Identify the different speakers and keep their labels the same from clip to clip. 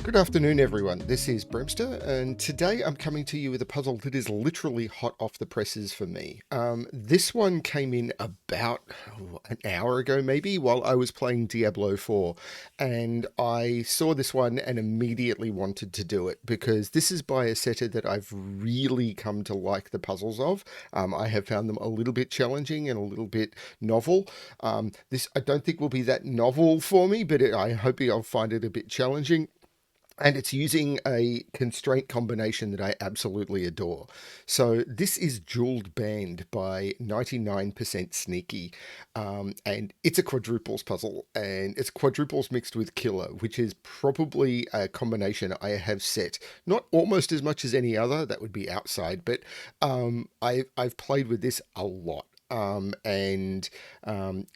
Speaker 1: Good afternoon, everyone. This is BremSter, and today I'm coming to you with a puzzle that is literally hot off the presses for me. This one came in about an hour ago, maybe, while I was playing Diablo 4, and I saw this one and immediately wanted to do it because this is by a setter that I've really come to like the puzzles of. I have found them a little bit challenging and a little bit novel. This I don't think will be that novel for me, but I hope I'll find it a bit challenging. And it's using a constraint combination that I absolutely adore. So this is Jeweled Band by 99% Sneaky. And it's a quadruples puzzle. And it's quadruples mixed with killer, which is probably a combination I have set. Not almost as much as any other, that would be outside. But I've played with this a lot.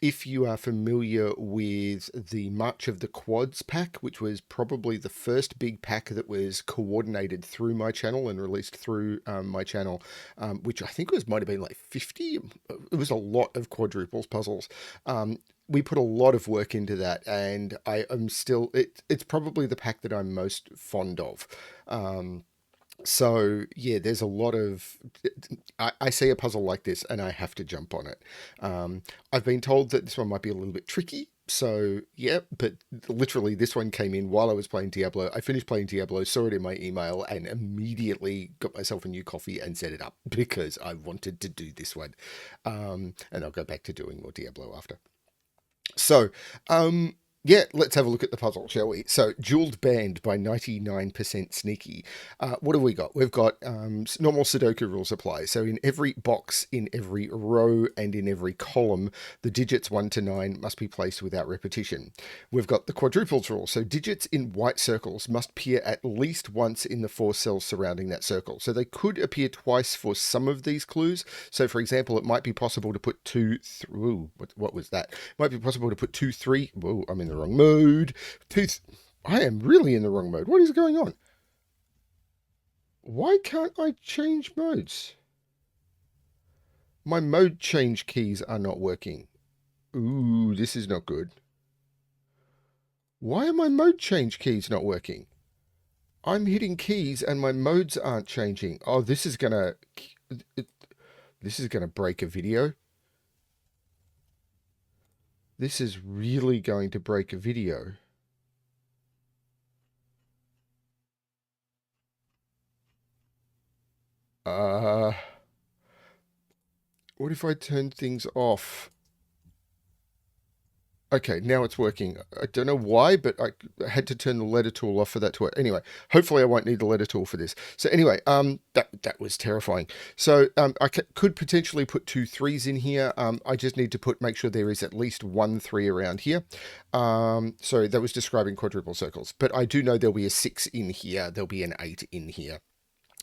Speaker 1: If you are familiar with the March of the Quads pack, which was probably the first big pack that was coordinated through my channel and released through my channel, which I think might have been like 50. It was a lot of quadruples puzzles. We put a lot of work into that, and I am still, it's probably the pack that I'm most fond of. So yeah, there's a lot of, I see a puzzle like this and I have to jump on it. I've been told that this one might be a little bit tricky. So yeah, but literally this one came in while I was playing Diablo. I finished playing Diablo, saw it in my email, and immediately got myself a new coffee and set it up because I wanted to do this one. And I'll go back to doing more Diablo after. So, yeah, let's have a look at the puzzle, shall we? So, Jeweled Band by 99% Sneaky. What have we got? We've got normal Sudoku rules apply. So, in every box, in every row, and in every column, the digits 1 to 9 must be placed without repetition. We've got the quadruples rule. So, digits in white circles must appear at least once in the 4 cells surrounding that circle. So, they could appear twice for some of these clues. So, for example, it might be possible to put 2, 3. What was that? It might be possible to put 2, 3. Whoa, I'm in the wrong mode. I am really in the wrong mode. What is going on? Why can't I change modes? My mode change keys are not working. Ooh, this is not good. Why are my mode change keys not working? I'm hitting keys and my modes aren't changing. Oh, this is gonna break a video. This is really going to break a video. What if I turn things off? Okay, now it's working. I don't know why, but I had to turn the letter tool off for that to work. Anyway, hopefully I won't need the letter tool for this. So anyway, that was terrifying. So I could potentially put 2 3s in here. I just need to make sure there is at least 1 3 around here. So that was describing quadruple circles, but I do know there'll be a 6 in here. There'll be an 8 in here.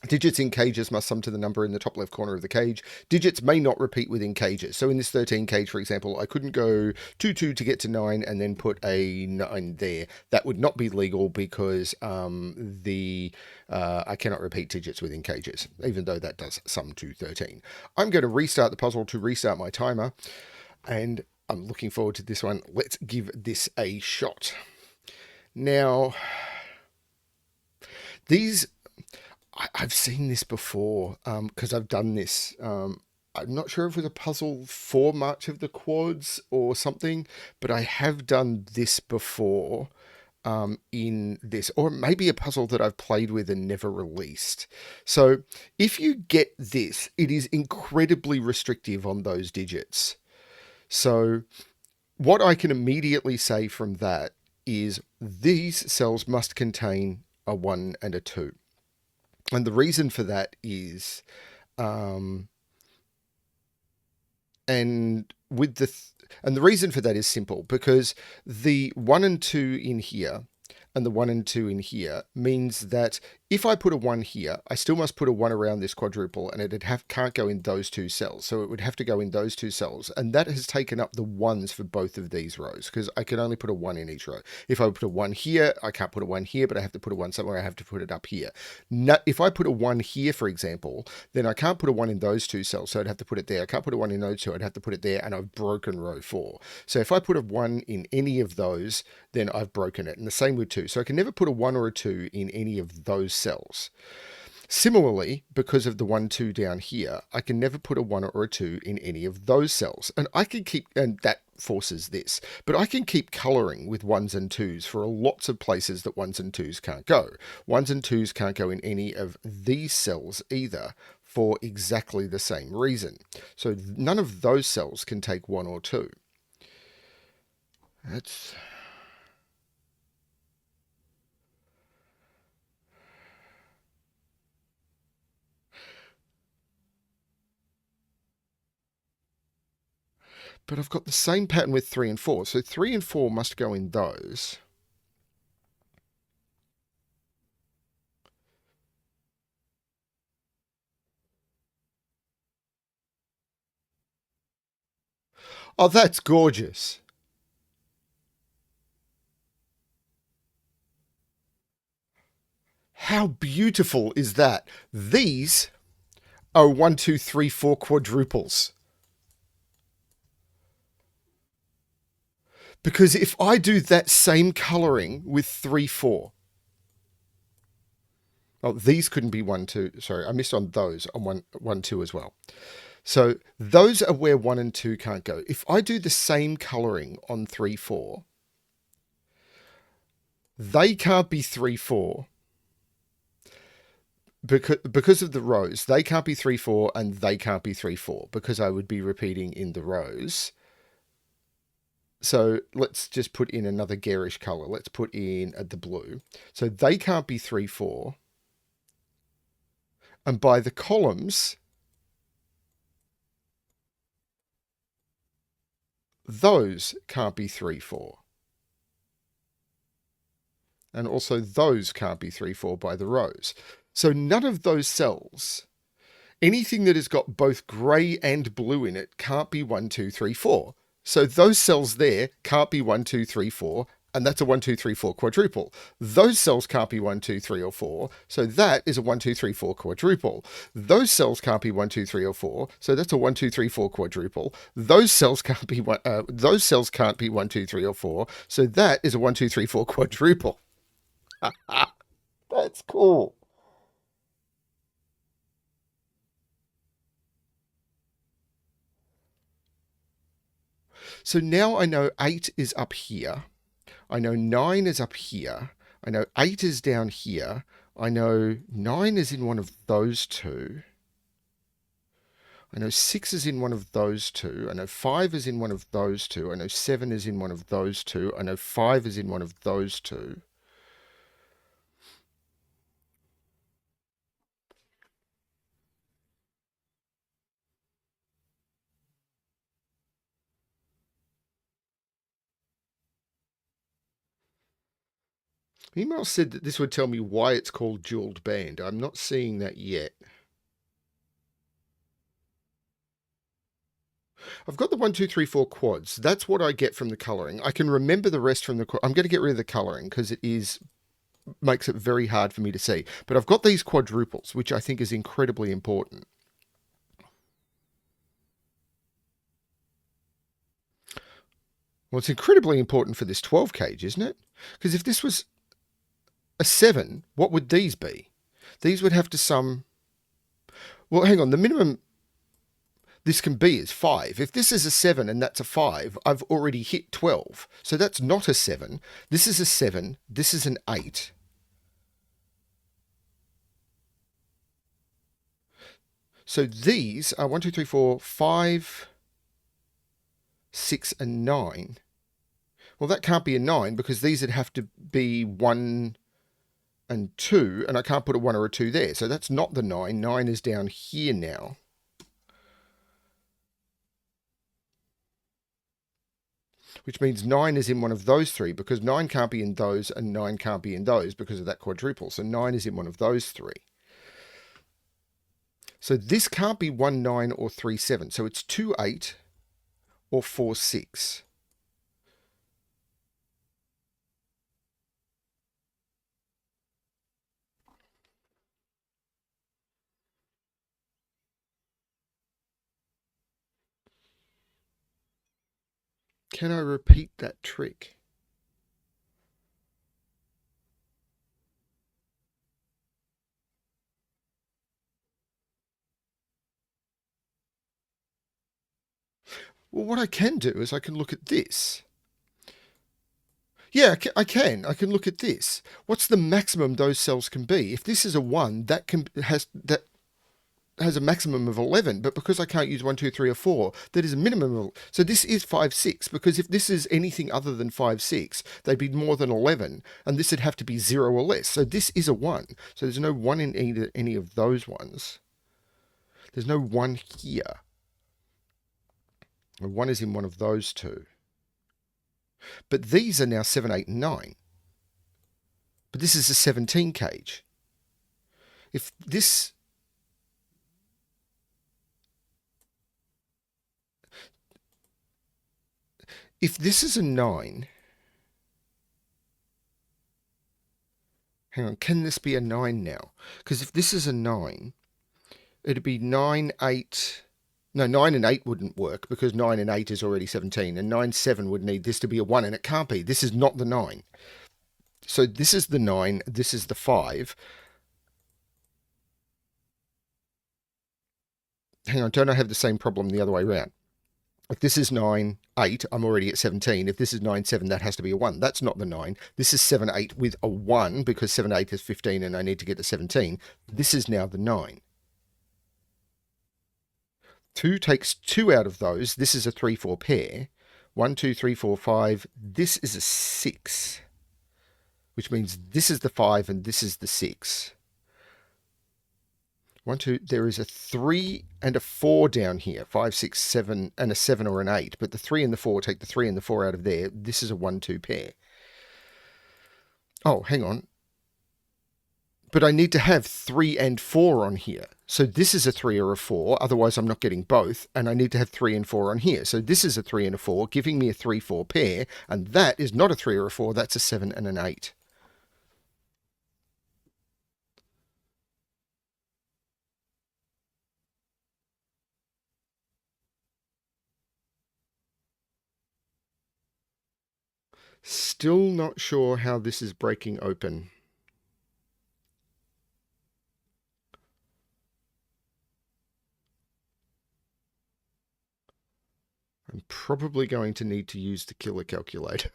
Speaker 1: Digits in cages must sum to the number in the top left corner of the cage. Digits may not repeat within cages. So in this 13 cage, for example, I couldn't go 2 2 to get to 9 and then put a 9 there. That would not be legal because I cannot repeat digits within cages, even though that does sum to 13. I'm going to restart the puzzle to restart my timer, and I'm looking forward to this one. Let's give this a shot. Now, I've seen this before because I've done this. I'm not sure if it was a puzzle for March of the Quads or something, but I have done this before in this, or maybe a puzzle that I've played with and never released. So if you get this, it is incredibly restrictive on those digits. So what I can immediately say from that is these cells must contain a 1 and a 2. And the reason for that is, and the reason for that is simple, because the 1 and 2 in here and the 1 and 2 in here means that if I put a 1 here, I still must put a 1 around this quadruple, and can't go in those two cells. So it would have to go in those two cells. And that has taken up the 1s for both of these rows, because I can only put a 1 in each row. If I put a 1 here, I can't put a 1 here, but I have to put a 1 somewhere. I have to put it up here. If I put a 1 here, for example, then I can't put a 1 in those two cells, so I'd have to put it there. I can't put a 1 in those two, I'd have to put it there, and I've broken row 4. So if I put a 1 in any of those, then I've broken it. And the same with 2. So I can never put a 1 or a 2 in any of those cells. Similarly, because of the 1, 2 down here, I can never put a 1 or a 2 in any of those cells. And I can keep, and that forces this, but I can keep colouring with 1s and 2s for lots of places that 1s and 2s can't go. 1s and 2s can't go in any of these cells either, for exactly the same reason. So none of those cells can take 1 or 2. That's... But I've got the same pattern with 3 and 4. So 3 and 4 must go in those. Oh, that's gorgeous. How beautiful is that? These are 1, 2, 3, 4 quadruples. Because if I do that same colouring with 3, 4... Oh, these couldn't be 1, 2. Sorry, I missed on those on 1, 2 as well. So those are where 1 and 2 can't go. If I do the same colouring on 3, 4, they can't be 3, 4. Because of the rows, they can't be 3, 4, and they can't be 3, 4, because I would be repeating in the rows. So let's just put in another garish colour. Let's put in the blue. So they can't be 3, 4. And by the columns, those can't be 3, 4. And also those can't be 3, 4 by the rows. So none of those cells, anything that has got both grey and blue in it, can't be 1, 2, 3, 4. So those cells there can't be 1, 2, 3, 4, and that's a 1, 2, 3, 4 quadruple. Those cells can't be 1, 2, 3, or 4, so that is a 1, 2, 3, 4 quadruple. Those cells can't be 1, 2, 3, or 4, so that's a 1, 2, 3, 4 quadruple. Those cells can't be 1, 2, 3, or 4, so that is a 1, 2, 3, 4 quadruple. That's cool. So now I know 8 is up here. I know 9 is up here. I know 8 is down here. I know 9 is in one of those two. I know 6 is in one of those two. I know 5 is in one of those two. I know 7 is in one of those two. I know 5 is in one of those two. Email said that this would tell me why it's called jeweled band. I'm not seeing that yet. I've got the 1, 2, 3, 4 quads. That's what I get from the colouring. I can remember the rest from the... I'm going to get rid of the colouring because it makes it very hard for me to see. But I've got these quadruples, which I think is incredibly important. Well, it's incredibly important for this 12 cage, isn't it? Because if this was a 7, what would these be? These would have to sum... Well, hang on. The minimum this can be is 5. If this is a 7 and that's a 5, I've already hit 12. So that's not a 7. This is a 7. This is an 8. So these are 1, 2, 3, 4, 5, 6, and 9. Well, that can't be a 9 because these would have to be 1 and 2, and I can't put a 1 or a 2 there. So that's not the 9. 9 is down here now. which means 9 is in one of those three, because 9 can't be in those and 9 can't be in those because of that quadruple. So 9 is in one of those three. So this can't be 1, 9 or 3, 7. So it's 2, 8 or 4, 6. Can I repeat that trick? Well, what I can do is I can look at this. Yeah, I can. I can look at this. What's the maximum those cells can be? If this is a 1, that has a maximum of 11, but because I can't use 1, 2, 3, or 4, that is a minimum of. So this is 5, 6, because if this is anything other than 5, 6, they'd be more than 11, and this would have to be 0 or less. So this is a 1. So there's no 1 in any of those ones. There's no 1 here. And 1 is in one of those two. But these are now 7, 8, and 9. But this is a 17 cage. If this is a 9, hang on, can this be a 9 now? Because if this is a 9, it'd be 9, 8. No, 9 and 8 wouldn't work because 9 and 8 is already 17, and 9, 7 would need this to be a 1, and it can't be. This is not the 9. So this is the 9, this is the 5. Hang on, don't I have the same problem the other way around? If this is 9, 8, I'm already at 17. If this is 9, 7, that has to be a 1. That's not the 9. This is 7, 8 with a 1 because 7, 8 is 15 and I need to get to 17. This is now the 9. 2 takes 2 out of those. This is a 3, 4 pair. 1, 2, 3, 4, 5. This is a 6, which means this is the 5 and this is the 6. 1, 2, there is a 3 and a 4 down here. 5, 6, 7, and a 7 or an 8. But the 3 and the 4, take the 3 and the 4 out of there. This is a 1, 2 pair. Oh, hang on. But I need to have 3 and 4 on here. So this is a 3 or a 4, otherwise I'm not getting both. And I need to have 3 and 4 on here. So this is a 3 and a 4, giving me a 3, 4 pair. And that is not a 3 or a 4, that's a 7 and an 8. Still not sure how this is breaking open. I'm probably going to need to use the killer calculator.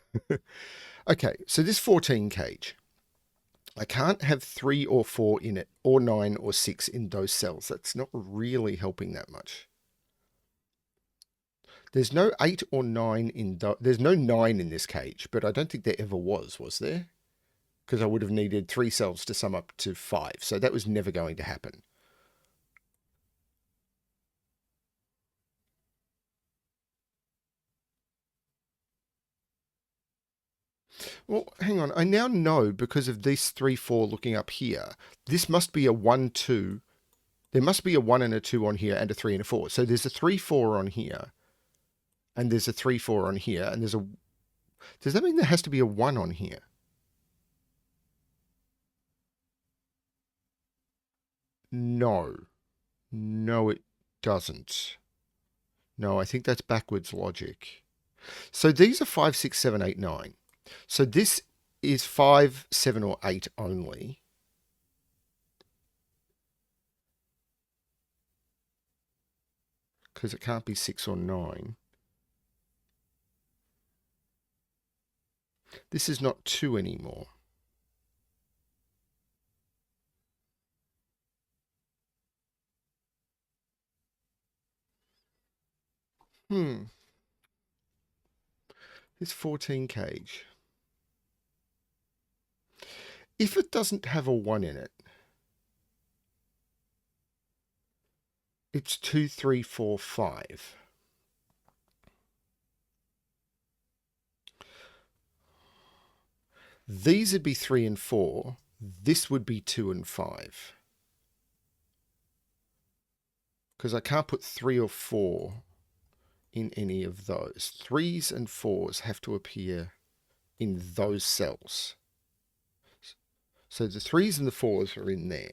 Speaker 1: Okay, so this 14 cage. I can't have 3 or 4 in it, or 9 or 6 in those cells. That's not really helping that much. There's no 8 or 9 in there's no 9 in this cage, but I don't think there ever was there? Because I would have needed 3 cells to sum up to 5, so that was never going to happen. Well, hang on. I now know because of these 3, 4 looking up here, this must be a 1, 2. There must be a 1 and a 2 on here and a 3 and a 4. So there's a 3, 4 on here. And there's a 3, 4 on here. And there's a... Does that mean there has to be a 1 on here? No. No, it doesn't. No, I think that's backwards logic. So these are 5, 6, 7, 8, 9. So this is 5, 7, or 8 only. Because it can't be 6 or 9. This is not 2 anymore. This 14 cage. If it doesn't have a 1 in it, it's 2, 3, 4, 5. These would be 3 and 4. This would be 2 and 5. Because I can't put 3 or 4 in any of those. 3s and 4s have to appear in those cells. So the 3s and the 4s are in there.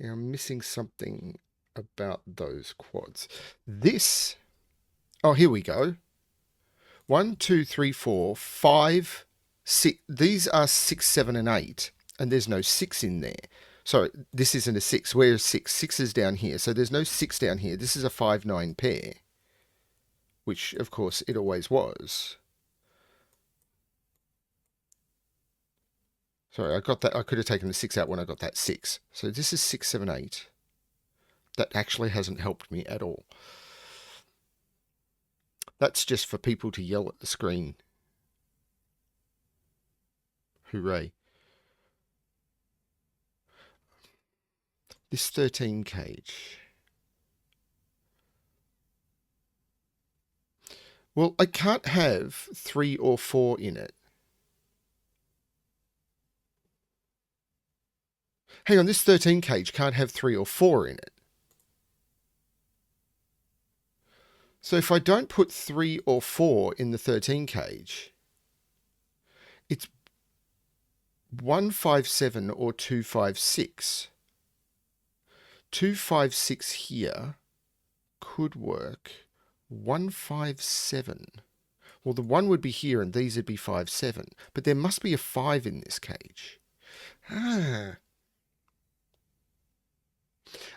Speaker 1: Yeah, I'm missing something about those quads. This, oh, here we go. 1, 2, 3, 4, 5, 6. These are 6, 7, and 8, and there's no 6 in there. Sorry, this isn't a 6. Where's 6? 6 is down here, so there's no 6 down here. This is a 5, 9 pair, which, of course, it always was. Sorry, I got that. I could have taken the 6 out when I got that 6. So this is 6, 7, 8. That actually hasn't helped me at all. That's just for people to yell at the screen. Hooray. This 13 cage. Well, I can't have 3 or 4 in it. Hang on, this 13 cage can't have 3 or 4 in it. So if I don't put 3 or 4 in the 13 cage, it's 157 or 256. 256 here could work. 157. Well, the 1 would be here and these would be 5, 7. But there must be a 5 in this cage. Ah.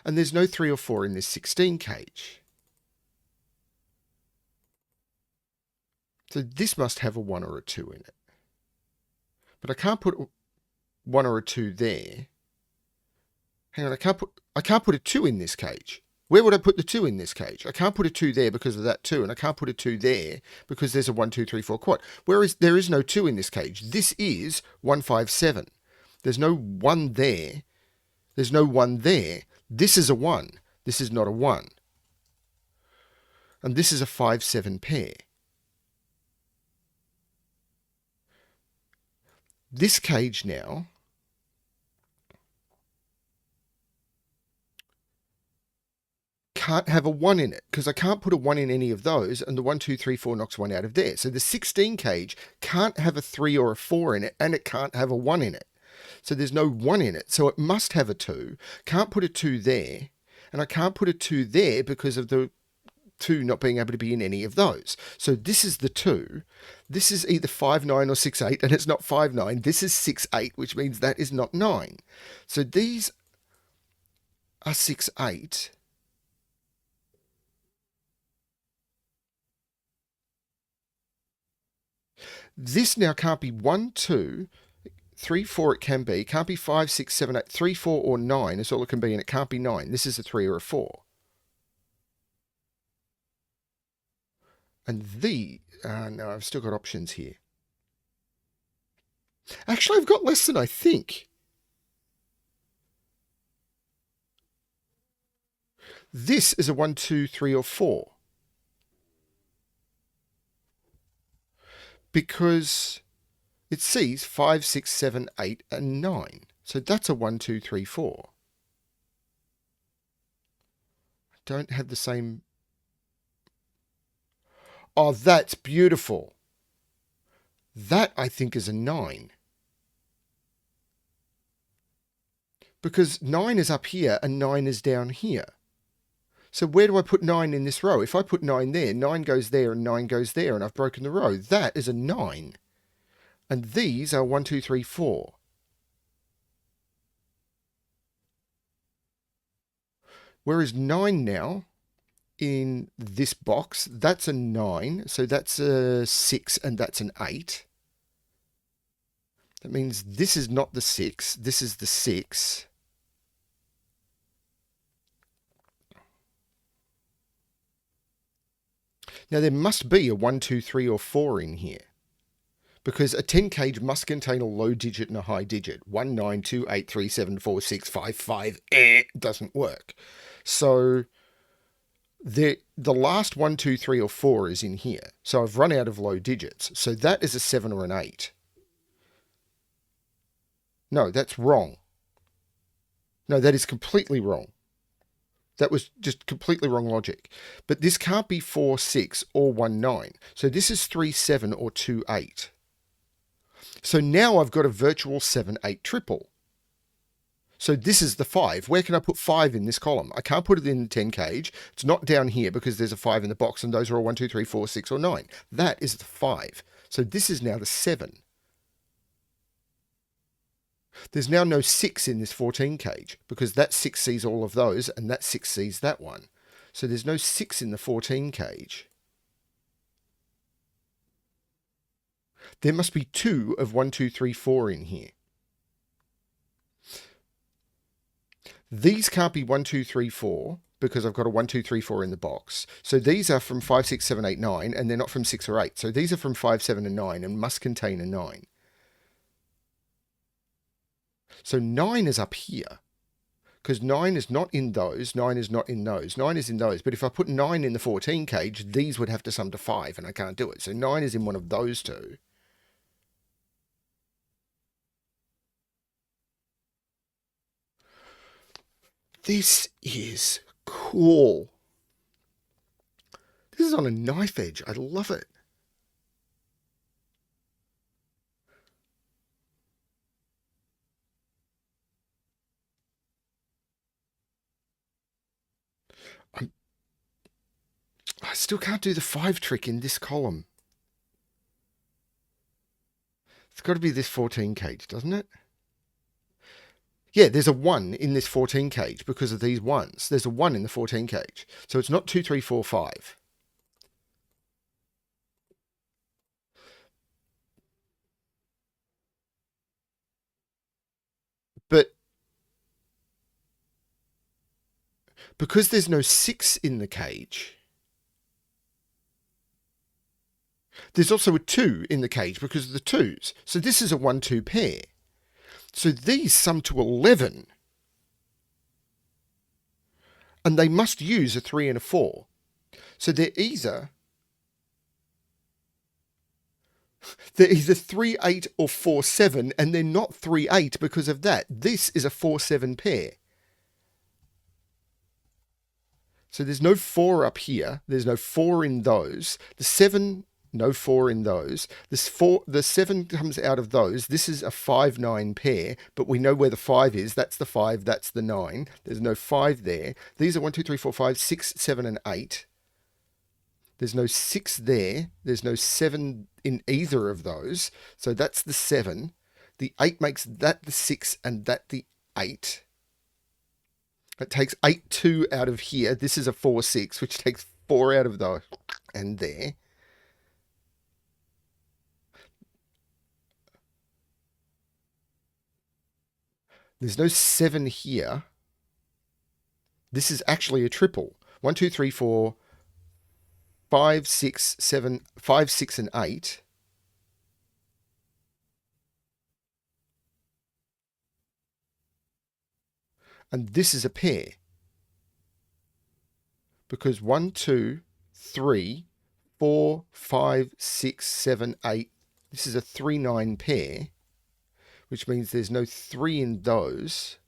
Speaker 1: And there's no 3 or 4 in this 16 cage. So this must have a 1 or a 2 in it. But I can't put 1 or a 2 there. Hang on, I can't put a 2 in this cage. Where would I put the 2 in this cage? I can't put a 2 there because of that 2, and I can't put a 2 there because there's a 1, 2, 3, 4 quad. Whereas there is no 2 in this cage. This is 157. There's no 1 there. There's no 1 there. This is a 1. This is not a 1. And this is a 5, 7 pair. This cage now can't have a 1 in it because I can't put a 1 in any of those, and the 1, 2, 3, 4 knocks 1 out of there. So the 16 cage can't have a 3 or a 4 in it, and it can't have a 1 in it. So there's no 1 in it. So it must have a 2. Can't put a 2 there, and I can't put a 2 there because of the 2 not being able to be in any of those. So this is the 2. This is either 5, 9 or 6, 8, and it's not 5, 9. This is 6, 8, which means that is not 9. So these are 6, 8. This now can't be 1, 2, 3, 4 it can be. Can't be 5, 6, 7, 8. 3, 4 or 9 is all it can be, and it can't be 9. This is a 3 or a 4. And no, I've still got options here. Actually, I've got less than I think. This is a 1, 2, 3 or 4. Because it sees 5, 6, 7, 8, and 9. So that's a 1, 2, 3, 4. I don't have the same. Oh, that's beautiful. That, I think, is a 9. Because 9 is up here and 9 is down here. So where do I put 9 in this row? If I put 9 there, 9 goes there and 9 goes there, and I've broken the row. That is a 9. And these are 1, 2, 3, 4. Whereas 9 now, in this box, that's a 9. So that's a 6 and that's an 8. That means this is not the 6. This is the 6. Now there must be a 1, 2, 3, or 4 in here. Because a 10 cage must contain a low digit and a high digit. 1, 9, 2, 8, 3, 7, 4, 6, 5, 5, doesn't work. So the last 1, 2, 3, or 4 is in here. So I've run out of low digits. So that is a 7 or an 8. No, that's wrong. No, that is completely wrong. That was just completely wrong logic. But this can't be 4, 6 or 1, 9. So this is 3, 7 or 2, 8. So now I've got a virtual 7, 8 triple. So this is the 5. Where can I put 5 in this column? I can't put it in the 10 cage. It's not down here because there's a 5 in the box and those are all 1, 2, 3, 4, 6 or 9. That is the 5. So this is now the 7. There's now no 6 in this 14 cage because that 6 sees all of those and that 6 sees that one. So there's no 6 in the 14 cage. There must be 2 of 1, 2, 3, 4 in here. These can't be 1, 2, 3, 4 because I've got a 1, 2, 3, 4 in the box. So these are from 5, 6, 7, 8, 9 and they're not from 6 or 8. So these are from 5, 7 and 9 and must contain a 9. So 9 is up here because 9 is not in those, 9 is not in those, 9 is in those. But if I put 9 in the 14 cage, these would have to sum to 5 and I can't do it. So 9 is in one of those two. This is cool. This is on a knife edge. I love it. I still can't do the 5 trick in this column. It's got to be this 14 cage, doesn't it? Yeah, there's a 1 in this 14 cage because of these 1s. There's a 1 in the 14 cage. So it's not 2, 3, 4, 5. But because there's no 6 in the cage, there's also a 2 in the cage because of the 2s. So this is a 1, 2 pair. So these sum to 11. And they must use a 3 and a 4. So they're either 3, 8 or 4, 7, and they're not 3, 8 because of that. This is a 4, 7 pair. So there's no 4 up here. There's no 4 in those. The 7, no 4 in those. The 7 comes out of those. This is a 5, 9 pair, but we know where the 5 is. That's the 5, that's the 9. There's no 5 there. These are 1, 2, 3, 4, 5, 6, 7, and 8. There's no 6 there. There's no 7 in either of those. So that's the 7. The 8 makes that the 6 and that the 8. It takes 8, 2 out of here. This is a 4, 6, which takes 4 out of those and there. There's no 7 here. This is actually a triple. 1, 2, 3, 4, 5, 6, 7, 5, 6, and 8. And this is a pair. Because 1, 2, 3, 4, 5, 6, 7, 8. This is a 3, 9 pair, which means there's no 3 in those.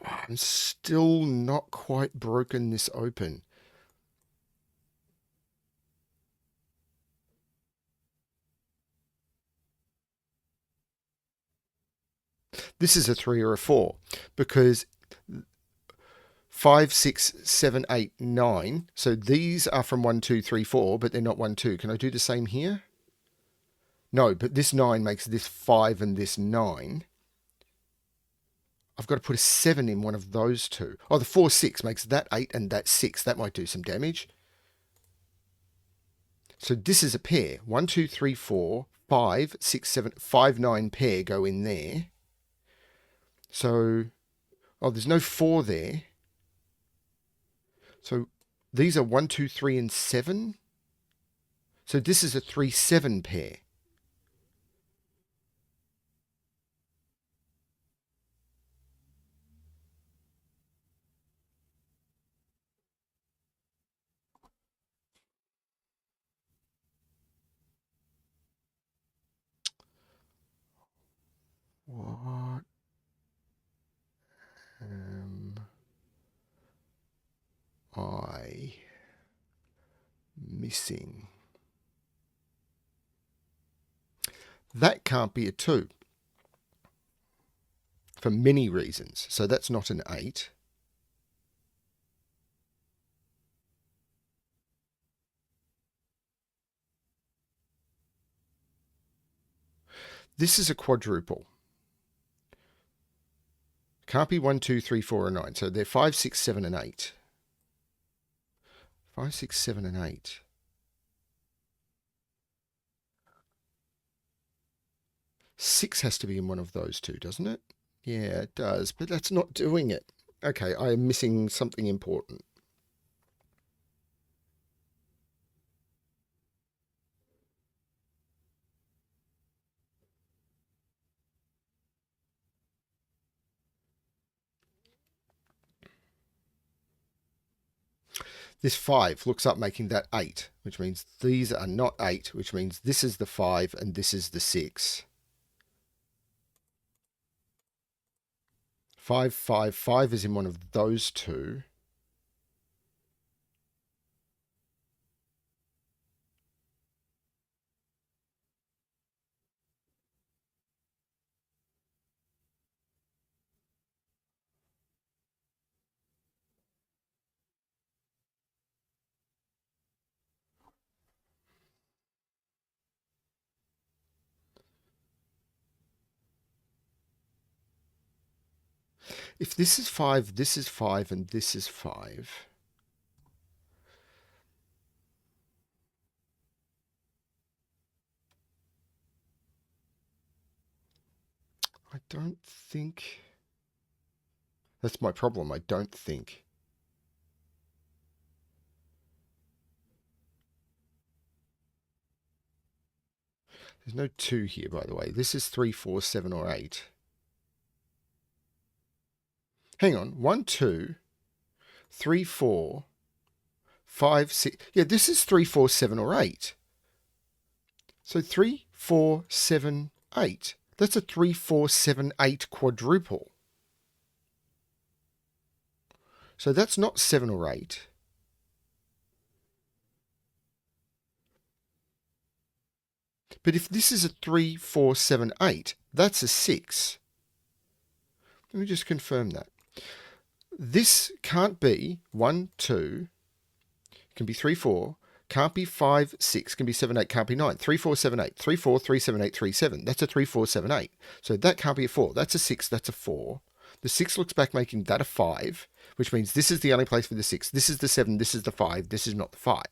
Speaker 1: I'm still not quite broken this open. This is a 3 or a 4 because 5, 6, 7, 8, 9. So these are from 1, 2, 3, 4, but they're not 1, 2. Can I do the same here? No, but this 9 makes this 5 and this 9. I've got to put a 7 in one of those two. Oh, the 4, 6 makes that 8 and that 6. That might do some damage. So this is a pair. 1, 2, 3, 4, 5, 6, 7, 5, 9 pair go in there. So, oh, there's no 4 there. So these are 1, 2, 3, and 7. So this is a 3, 7 pair. What am I missing? That can't be a 2 for many reasons. So that's not an 8. This is a quadruple. Can't be 1, 2, 3, 4, or 9. So they're 5, 6, 7, and 8. 5, 6, 7, and 8. Six has to be in one of those two, doesn't it? Yeah, it does, but that's not doing it. Okay, I am missing something important. This 5 looks up making that 8, which means these are not 8, which means this is the 5 and this is the 6. 5, 5, 5 is in one of those two. If this is 5, this is 5, and this is 5. I don't think... That's my problem. I don't think. There's no 2 here, by the way. This is 3, 4, 7, or 8. Hang on. 1, 2, 3, 4, 5, 6. Yeah, this is 3, 4, 7, or 8. So 3, 4, 7, 8. That's a 3, 4, 7, 8 quadruple. So that's not 7 or 8. But if this is a 3, 4, 7, 8, that's a 6. Let me just confirm that. This can't be 1, 2, can be 3, 4, can't be 5, 6, can be 7, 8, can't be 9. 3, 4, 7, 8. 3, 4, 3, 7, 8, 3, 7. That's a 3, 4, 7, 8. So that can't be a 4. That's a 6, that's a 4. The 6 looks back making that a 5, which means this is the only place for the 6. This is the 7, this is the 5, this is not the 5.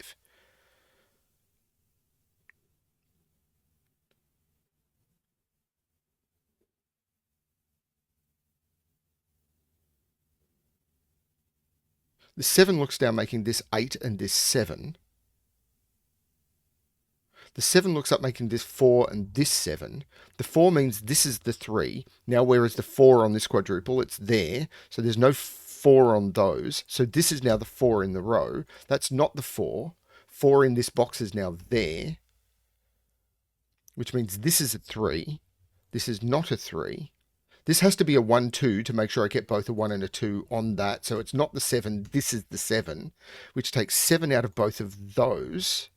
Speaker 1: The 7 looks down making this 8 and this 7. The 7 looks up making this 4 and this 7. The 4 means this is the 3. Now, whereas the 4 on this quadruple, it's there. So there's no 4 on those. So this is now the 4 in the row. That's not the 4. 4 in this box is now there, which means this is a 3. This is not a 3. This has to be a 1, 2 to make sure I get both a 1 and a 2 on that. So it's not the 7. This is the 7, which takes 7 out of both of those.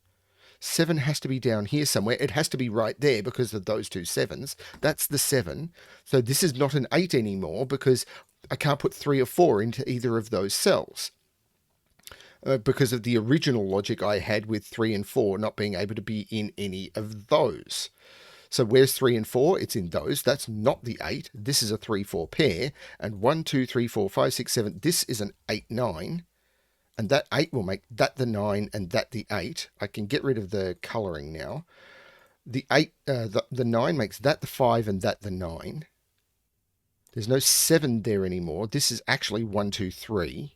Speaker 1: 7 has to be down here somewhere. It has to be right there because of those two 7s. That's the 7. So this is not an 8 anymore because I can't put 3 or 4 into either of those cells. Because of the original logic I had with 3 and 4 not being able to be in any of those. So where's 3 and 4? It's in those. That's not the 8. This is a 3, 4 pair. And 1, 2, 3, 4, 5, 6, 7. This is an 8, 9. And that 8 will make that the 9 and that the 8. I can get rid of the colouring now. The 8, the 9 makes that the 5 and that the 9. There's no 7 there anymore. This is actually 1, 2, 3.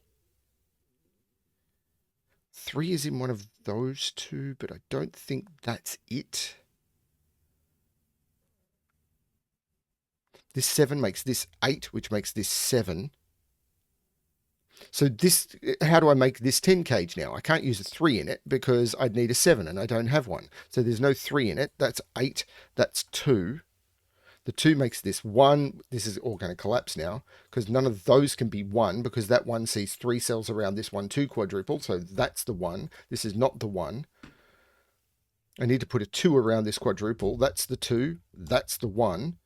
Speaker 1: 3 is in one of those two, but I don't think that's it. This 7 makes this 8, which makes this 7. So this, how do I make this 10 cage now? I can't use a 3 in it because I'd need a 7 and I don't have one. So there's no 3 in it. That's 8. That's 2. The 2 makes this 1. This is all going to collapse now because none of those can be 1 because that 1 sees 3 cells around this 1, 2 quadruple. So that's the 1. This is not the 1. I need to put a 2 around this quadruple. That's the 2. That's the 1.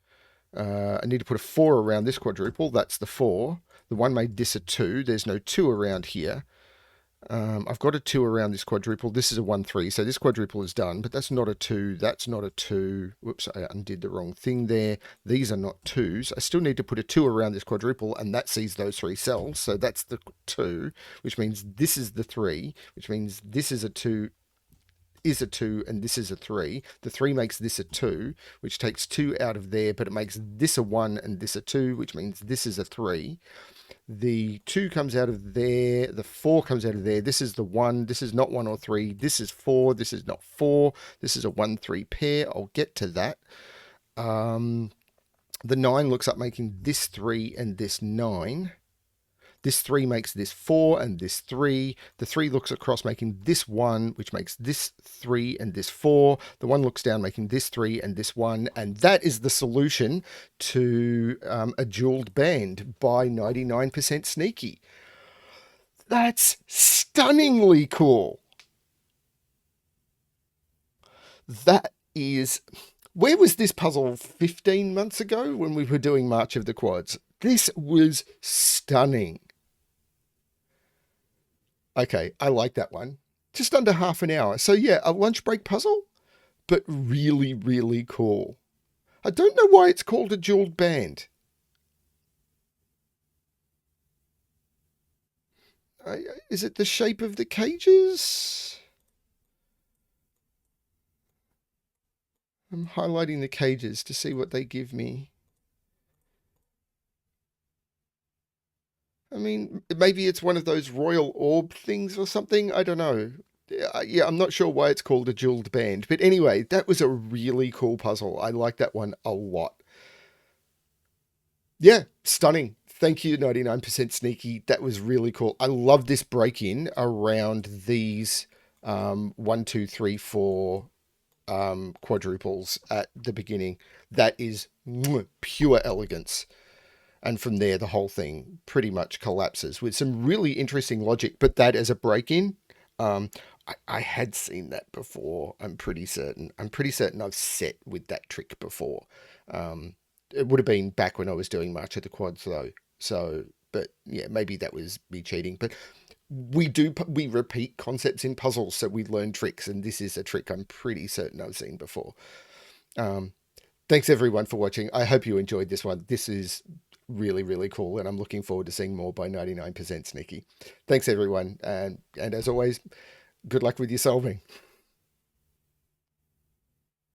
Speaker 1: I need to put a 4 around this quadruple. That's the 4. The 1 made this a 2. There's no 2 around here. I've got a 2 around this quadruple. This is a 1, 3. So this quadruple is done, but that's not a 2. That's not a 2. Whoops, I undid the wrong thing there. These are not 2s. I still need to put a 2 around this quadruple, and that sees those 3 cells. So that's the 2, which means this is the 3, which means this is a 2, is a 2, and this is a 3. The 3 makes this a 2, which takes 2 out of there, but it makes this a 1 and this a 2, which means this is a 3. The 2 comes out of there. The 4 comes out of there. This is the 1. This is not 1 or 3. This is 4. This is not 4. This is a 1, 3 pair. I'll get to that. The 9 looks up making this 3 and this 9. This 3 makes this 4 and this 3. The 3 looks across making this 1, which makes this 3 and this 4. The 1 looks down making this 3 and this 1. And that is the solution to a jeweled band by 99% Sneaky. That's stunningly cool. That is... Where was this puzzle 15 months ago when we were doing March of the Quads? This was stunning. Okay, I like that one. Just under half an hour. So yeah, a lunch break puzzle, but really, really cool. I don't know why it's called a jeweled band. Is it the shape of the cages? I'm highlighting the cages to see what they give me. I mean, maybe it's one of those royal orb things or something. I don't know. Yeah, I'm not sure why it's called a jeweled band. But anyway, that was a really cool puzzle. I like that one a lot. Yeah, stunning. Thank you, 99% Sneaky. That was really cool. I love this break-in around these 1, 2, 3, 4 quadruples at the beginning. That is pure elegance. And from there, the whole thing pretty much collapses with some really interesting logic. But that as a break-in, I had seen that before. I'm pretty certain. I'm pretty certain I've set with that trick before. It would have been back when I was doing March of the Quads, though. So, but yeah, maybe that was me cheating. But we repeat concepts in puzzles, so we learn tricks, and this is a trick I'm pretty certain I've seen before. Thanks everyone for watching. I hope you enjoyed this one. This is really, really cool, and I'm looking forward to seeing more by 99% Sneaky. Thanks everyone, and as always, good luck with your solving.